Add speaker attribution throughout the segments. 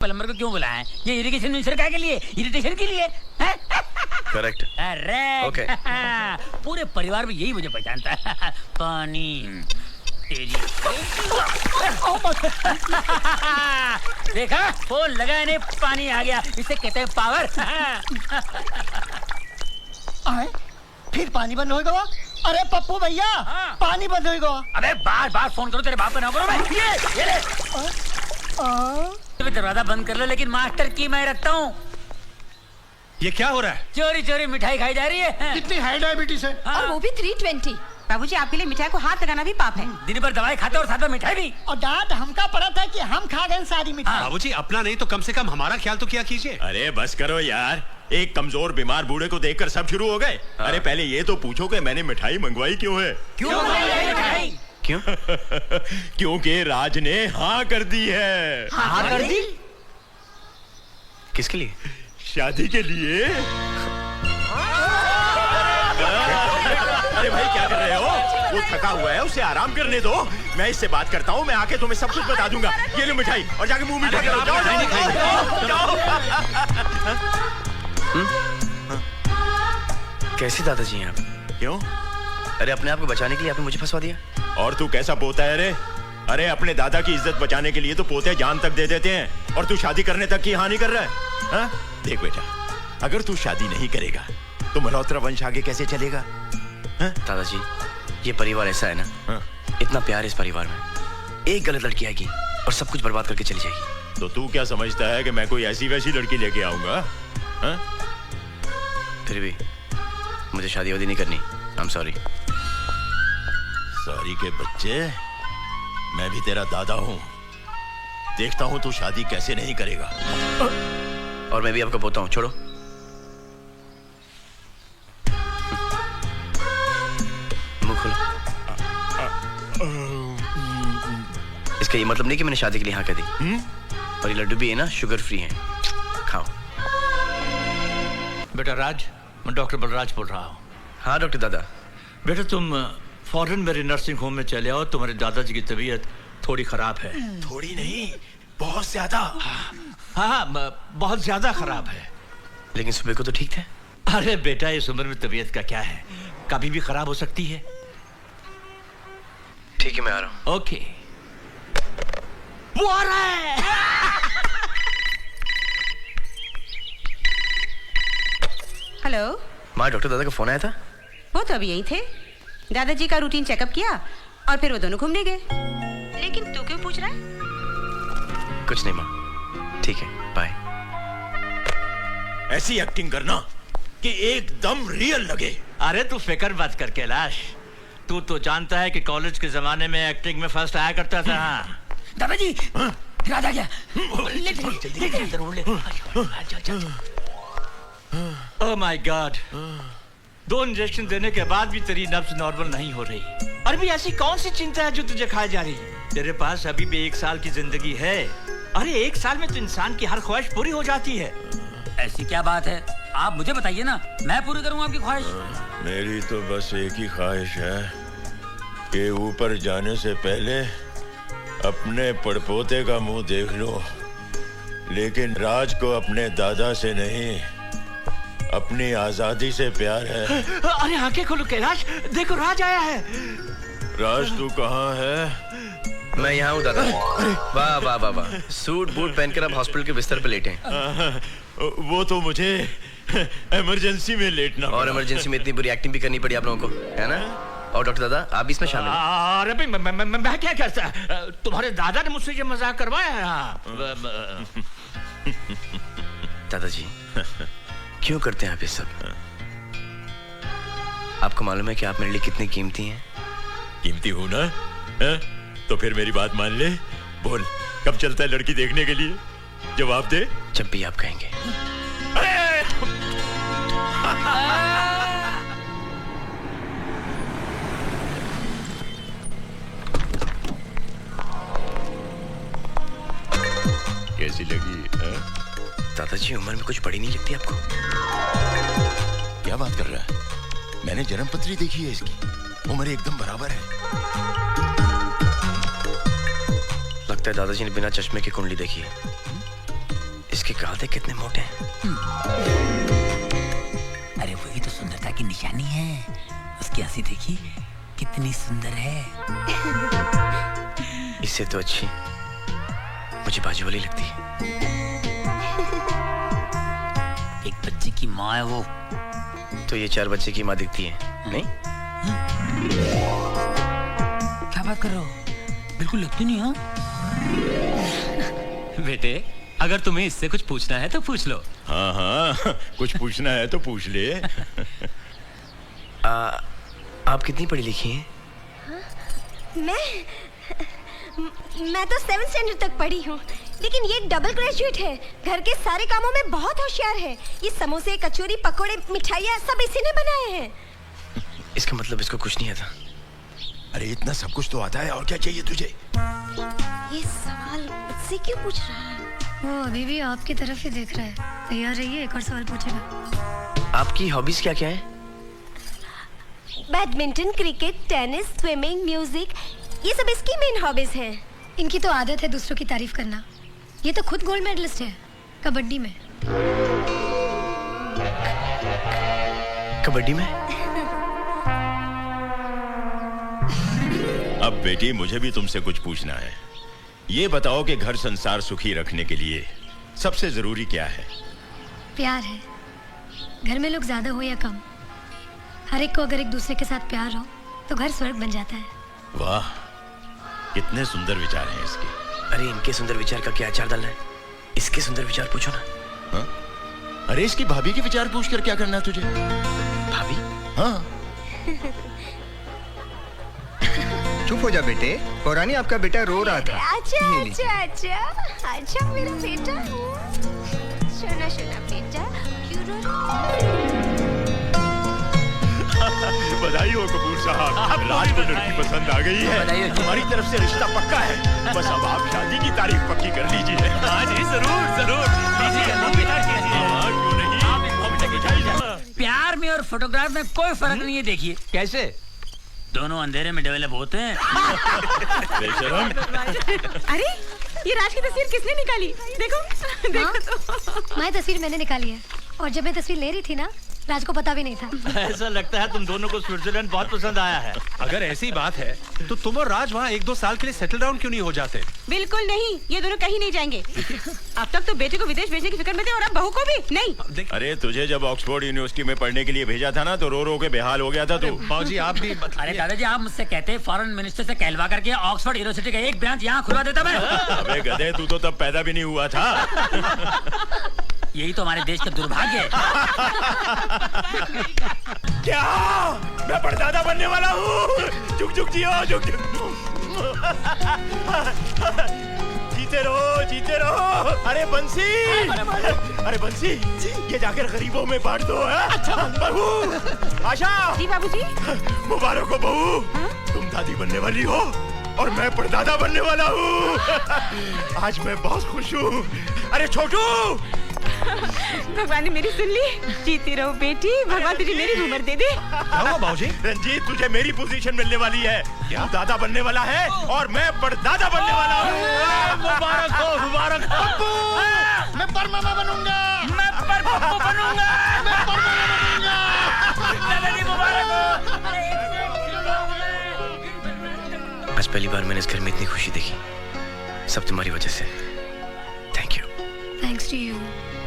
Speaker 1: Plumber को क्यों बुलाया है? ये इरिगेशन मिनिस्टर क्या के लिए? इरिटेशन के लिए?
Speaker 2: करेक्ट।
Speaker 1: अरे
Speaker 2: ओके।
Speaker 1: पूरे परिवार में यही मुझे पहचानता है। पानी तेरी देखा, फोन लगाया नहीं, पानी आ गया। इसे कहते हैं पावर।
Speaker 3: आए? फिर पानी बंद हो गया? अरे पप्पू भैया,
Speaker 1: हाँ।
Speaker 3: पानी बंद हो गया।
Speaker 1: अबे बार बार फोन करो, तेरे बाप का ना करो। मैं ये ले। दरवाजा बंद कर लो, लेकिन मास्टर की मैं रखता हूँ।
Speaker 4: ये क्या हो रहा है?
Speaker 1: चोरी चोरी मिठाई खाई जा रही है।
Speaker 3: कितनी हाई डायबिटीज है?
Speaker 1: हाँ।
Speaker 5: और वो भी 320। बाबूजी, आपके लिए मिठाई को हाथ लगाना भी पाप है।
Speaker 1: दिन भर दवाई खाते और साथ में मिठाई भी।
Speaker 3: और डांट हमका पड़ा था कि हम खा गए सारी मिठाई।
Speaker 4: बाबूजी, अपना नहीं तो कम से कम हमारा ख्याल तो किया कीजिए।
Speaker 6: अरे बस करो यार, एक कमजोर बीमार बूढ़े को देखकर सब शुरू हो गए। अरे पहले ये तो पूछो कि मैंने मिठाई मंगवाई क्यों है?
Speaker 1: क्यों मिठाई?
Speaker 2: क्यों?
Speaker 6: क्योंकि राज ने हाँ कर दी है।
Speaker 1: हाँ कर दी?
Speaker 2: किसके लिए?
Speaker 6: शादी के लिए। अरे भाई क्या कर रहे हो? वो थका हुआ है, उसे आराम करने दो। मैं इससे बात करता हूँ, मैं आके तुम्हें सब कुछ बता दूंगा। ये लो मिठाई और जाके मुंह मीठा करो। जाओ, जाओ, जाओ, जाओ।
Speaker 2: कैसे दादाजी हैं आप?
Speaker 6: क्यों?
Speaker 2: अरे अपने आप को बचाने के लिए आपने मुझे फंसवा दिया।
Speaker 6: और तू कैसा पोता है रे? अरे अपने दादा की इज्जत बचाने के लिए तो पोते जान तक दे देते हैं, और तू शादी करने तक की हानि कर रहा है। हाँ? देख बेटा, अगर तू शादी नहीं करेगा तो मल्होत्रा वंश आगे कैसे चलेगा? हाँ?
Speaker 2: दादाजी, ये परिवार ऐसा है ना,
Speaker 6: हाँ?
Speaker 2: इतना प्यार इस परिवार में। एक गलत लड़की आएगी और सब कुछ बर्बाद करके चली जाएगी।
Speaker 6: तो तू क्या समझता है कि मैं कोई ऐसी वैसी लड़की लेके आऊंगा? हाँ?
Speaker 2: फिर भी मुझे शादी वादी नहीं करनी। I am sorry.
Speaker 6: सॉरी के बच्चे, मैं भी तेरा दादा हूँ। देखता हूँ तू शादी कैसे नहीं करेगा।
Speaker 2: और मैं भी आपका पोता हूँ। छोड़ो। मुंह खोलो। इसका ये मतलब नहीं कि मैंने शादी के लिए हाँ कह दी। और ये लड्डू भी है ना, शुगर फ्री है। खाओ।
Speaker 7: बेटा राज, मैं डॉक्टर बलराज बोल रहा हूँ।
Speaker 2: हाँ डॉक्टर दादा।
Speaker 7: बेटा तुम फौरन मेरे नर्सिंग होम में चले आओ। तुम्हारे दादाजी की तबीयत थोड़ी खराब है।
Speaker 6: थोड़ी नहीं, बहुत ज्यादा।
Speaker 7: हाँ, बहुत ज्यादा खराब है।
Speaker 2: लेकिन सुबह को तो ठीक थे।
Speaker 7: अरे बेटा, इस उम्र में तबीयत का क्या है, कभी भी खराब हो सकती है।
Speaker 2: ठीक है, मैं आ रहा हूँ।
Speaker 7: ओके। वो आ रहा है।
Speaker 5: हेलो
Speaker 2: माँ, डॉक्टर दादा का फोन आया था।
Speaker 5: वो तो अभी यही थे। दादाजी का रूटीन चेकअप किया और फिर वो दोनों घूमने गए। लेकिन तू क्यों पूछ रहा है?
Speaker 2: कुछ नहीं माँ, ठीक है, बाय।
Speaker 6: ऐसी एक्टिंग करना कि एकदम रियल लगे।
Speaker 7: अरे तू फिक्र मत कर कैलाश, तू तो जानता है कि कॉलेज के जमाने में एक्टिंग में फर्स्ट आया करता था।
Speaker 1: दादाजी, राज आ गया।
Speaker 7: ओह माय गॉड, 2 इंजेक्शन देने के बाद भी तेरी नब्ज नॉर्मल नहीं हो रही। अरे भी ऐसी कौन सी चिंता है जो तुझे खाई जा रही है? तेरे पास अभी भी 1 साल की जिंदगी है। अरे 1 साल में तो इंसान की हर ख्वाहिश पूरी हो जाती है।
Speaker 1: ऐसी क्या बात है? आप मुझे बताइए ना, मैं पूरी करूंगा आपकी ख्वाहिश।
Speaker 6: मेरी तो बस एक ही ख्वाहिश है कि ऊपर जाने से पहले अपने पड़पोते का मुंह देख लो। लेकिन राज को अपने दादा से नहीं, अपनी आजादी से प्यार है।
Speaker 7: अरे आंखें खोलो कैलाश, देखो राज आया है।
Speaker 6: राज तू कहाँ है?
Speaker 2: मैं यहाँ हूँ दादा। वाह वाह वाह वाह, सूट बूट पहनकर आप हॉस्पिटल के बिस्तर पे लेटे हैं।
Speaker 6: वो तो मुझे इमरजेंसी में लेटना
Speaker 2: और
Speaker 6: पड़ा।
Speaker 2: इमरजेंसी में इतनी बुरी एक्टिंग भी करनी पड़ी आप लोगों को, है ना? और डॉक्टर दादा, आप भी इसमें शामिल हैं।
Speaker 7: अरे भाई मैं क्या करता? तुम्हारे दादा ने मुझसे ये मजाक करवाया है।
Speaker 2: दादाजी, क्यों करते हैं आप ये सब? आपको मालूम है कि आप मेरे लिए कितनी कीमती हैं?
Speaker 6: कीमती हूँ ना? है? तो फिर मेरी बात मान ले। बोल, कब चलता है लड़की देखने के लिए? जवाब दे।
Speaker 2: जब भी आप कहेंगे।
Speaker 6: कैसी लगी?
Speaker 2: दादाजी, उम्र में कुछ बड़ी नहीं लगती आपको?
Speaker 6: क्या बात कर रहा है? मैंने जन्मपत्री देखी है इसकी, उम्र एकदम बराबर है।
Speaker 2: लगता है दादाजी ने बिना चश्मे की कुंडली देखी है। इसके गाल देख कितने मोटे हैं।
Speaker 1: अरे वही तो सुंदरता की निशानी है। उसकी हंसी देखी कितनी सुंदर है।
Speaker 2: इससे तो अच्छी मुझे बाजू वाली लगती है।
Speaker 1: एक बच्चे की माँ है वो।
Speaker 2: तो ये 4 बच्चे की माँ दिखती है नहीं?
Speaker 1: क्या बात कर रहे हो? बिल्कुल लगती नहीं। हाँ
Speaker 8: बेटे, अगर तुम्हें इससे कुछ पूछना है तो पूछ लो।
Speaker 6: हाँ हाँ, कुछ पूछना है तो पूछ ले।
Speaker 2: आप कितनी पढ़ी लिखी हैं?
Speaker 9: मैं तो 7th स्टैंडर्ड तक पढ़ी हूँ, लेकिन ये डबल ग्रेजुएट है। घर के सारे कामों में बहुत होशियार है। ये समोसे, कचौरी, पकोड़े, मिठाइयाँ सब इसी ने बनाए हैं।
Speaker 2: इसका मतलब इसको कुछ नहीं आता।
Speaker 6: अरे इतना सब कुछ तो आता है, और क्या चाहिए तुझे?
Speaker 9: ये सवाल मुझसे क्यों पूछ रहा है?
Speaker 10: वो अभी भी आपकी तरफ ही देख रहा है। तैयार रहिए, एक और सवाल पूछेगा।
Speaker 2: आपकी हॉबीज क्या क्या है?
Speaker 9: Badminton, cricket, tennis, swimming, music, ये सब इसकी मेन हॉबीज हैं।
Speaker 10: इनकी तो आदत है दूसरों की तारीफ करना। ये तो खुद गोल्ड मेडलिस्ट है कबड्डी में।
Speaker 2: कबड्डी में?
Speaker 6: अब बेटी, मुझे भी तुमसे कुछ पूछना है। ये बताओ कि घर संसार सुखी रखने के लिए सबसे जरूरी क्या है?
Speaker 10: प्यार है। घर में लोग ज्यादा हो या कम, हर एक को अगर एक दूसरे के साथ प्यार हो तो घर स्वर्ग बन जाता है।
Speaker 6: वाह, कितने सुंदर विचार हैं इसके।
Speaker 2: अरे इनके सुंदर विचार का क्या अचार डालना है? इसके सुंदर विचार पूछो ना।
Speaker 6: हाँ? अरे इसकी भाभी के विचार पूछ कर क्या करना है तुझे?
Speaker 2: भाभी?
Speaker 6: हाँ।
Speaker 3: चुप हो जा बेटे, पौरानी आपका बेटा रो रहा था।
Speaker 9: अच्छा अच्छा अच्छा अच्छा मेरा बेटा। सुना सुना बेटा, क्यों रो रहा है?
Speaker 6: बधाई हो कपूर साहब, राज को लड़की पसंद आ गई है। हमारी तरफ से रिश्ता पक्का है। बस अब आप शादी की तारीख पक्की कर लीजिए।
Speaker 8: हाँ जी, जरूर जरूर।
Speaker 1: प्यार में और फोटोग्राफ में कोई फर्क नहीं है। देखिए
Speaker 7: कैसे?
Speaker 1: दोनों अंधेरे में डेवलप होते हैं।
Speaker 5: अरे ये राज की तस्वीर किसने निकाली? देखो देखो तो।
Speaker 10: मैं तस्वीर मैंने निकाली है, और जब मैं तस्वीर ले रही थी ना, राज को पता भी नहीं था।
Speaker 7: ऐसा लगता है तुम दोनों को स्विट्जरलैंड बहुत पसंद आया है।
Speaker 4: अगर ऐसी बात है तो तुम और राज वहाँ 1-2 साल के लिए सेटल डाउन क्यों नहीं हो जाते?
Speaker 5: बिल्कुल नहीं, ये दोनों कहीं नहीं जाएंगे। अब तक तो बेटे को विदेश भेजने की फिक्र में थे, और अब बहू को भी नहीं।
Speaker 6: अरे तुझे जब ऑक्सफोर्ड यूनिवर्सिटी में पढ़ने के लिए भेजा था ना, तो रो रो के बेहाल हो गया था तू।
Speaker 4: बाबूजी आप भी
Speaker 1: अरे दादाजी, आप मुझसे कहते फॉरेन मिनिस्टर से कहलवा करके ऑक्सफोर्ड यूनिवर्सिटी का एक ब्रांच यहाँ खुलवा देता मैं।
Speaker 6: अबे गधे, तू तो तब पैदा भी नहीं हुआ था।
Speaker 1: यही तो हमारे देश का दुर्भाग्य है।
Speaker 6: क्या मैं परदादा बनने वाला हूँ? झुक झुक जियो, झुक झुक। जीते रहो, जीते रहो। अरे बंसी, अरे बंसी, ये जाकर गरीबों में बांट दो। अच्छा बहू, आशा।
Speaker 5: जी बाबूजी।
Speaker 6: मुबारक हो बहू, तुम दादी बनने वाली हो और मैं परदादा बनने वाला हूँ। आज मैं बहुत खुश हूँ। अरे छोटू,
Speaker 5: भगवान ने मेरी सुन ली। जीती रहो बेटी, भगवान तुझे मेरी उम्र दे दे।
Speaker 4: क्या हुआ बाबूजी?
Speaker 6: रंजीत, तुझे मेरी पोजीशन मिलने वाली है। तू दादा बनने वाला है और मैं परदादा बनने वाला हूँ।
Speaker 7: मुबारक हो, मुबारक हो।
Speaker 3: मैं परमामा बनूंगा।
Speaker 1: मैं परपप्पू बनूंगा।
Speaker 3: मैं परमामा बनूंगा।
Speaker 1: दादाजी मुबारक हो।
Speaker 2: आज पहली बार मैंने इस घर में इतनी खुशी देखी। सब तुम्हारी वजह से। Thank you.
Speaker 10: Thanks to you.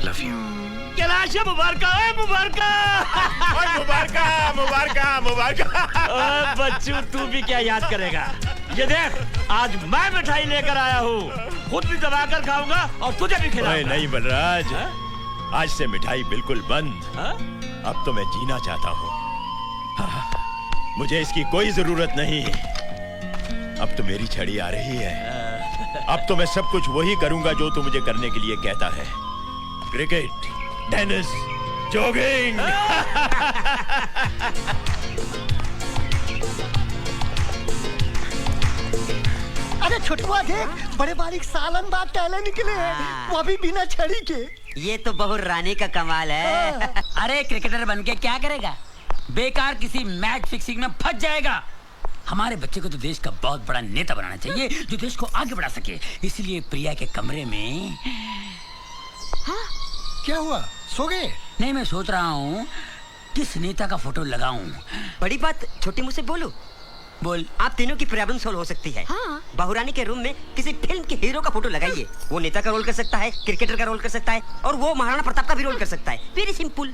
Speaker 2: Love you.
Speaker 7: Kailash मुबारक, मुबारक।
Speaker 6: मुबारक, मुबारक।
Speaker 7: बच्चू, तू भी क्या याद करेगा? ये देख, आज मैं मिठाई लेकर आया हूँ। खुद भी दबाकर खाऊंगा और तुझे भी खिलाऊंगा।
Speaker 6: नहीं बलराज, आज से मिठाई बिल्कुल बंद। अब तो मैं जीना चाहता हूँ। मुझे इसकी कोई जरूरत नहीं। अब तो मेरी छड़ी आ रही है। अब तो मैं सब कुछ वही करूंगा जो तू मुझे करने के लिए कहता है। Cricket, tennis, jogging.
Speaker 3: अरे छुटवा देख, बड़े बारीक सालन बाद टहले निकले हैं, वो भी बिना छड़ी के।
Speaker 1: ये तो बहु रानी का कमाल है। अरे क्रिकेटर बन के क्या करेगा? बेकार किसी मैच फिक्सिंग में फंस जाएगा। हमारे बच्चे को तो देश का बहुत बड़ा नेता बनाना चाहिए, जो देश को आगे बढ़ा सके। इसलिए प्रिया के कमरे में
Speaker 3: क्या हुआ, सो गए?
Speaker 1: नहीं, मैं सोच रहा हूँ किस नेता का फोटो लगाऊं।
Speaker 11: बड़ी बात छोटी मुझसे बोलो।
Speaker 1: बोल।
Speaker 11: आप तीनों की प्रॉब्लम सोल्व हो सकती है।
Speaker 9: हाँ।
Speaker 11: बहुरानी के रूम में किसी फिल्म के हीरो का फोटो लगाइए। वो नेता का रोल कर सकता है, क्रिकेटर का रोल कर सकता है, और वो महाराणा प्रताप का भी रोल कर सकता है। Very simple.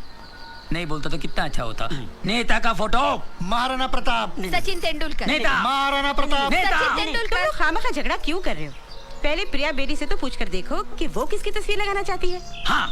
Speaker 1: नहीं बोलता तो कितना अच्छा होता। नेता का फोटो
Speaker 3: महाराणा प्रताप।
Speaker 9: सचिन तेंदुलकर।
Speaker 1: नेता।
Speaker 3: महाराणा प्रताप।
Speaker 9: सचिन तेंदुलकर।
Speaker 5: तुम लोग खामखा झगड़ा क्यों कर रहे हो? पहले प्रिया बेदी से तो पूछ कर देखो कि वो किसकी तस्वीर लगाना चाहती है।
Speaker 1: हाँ।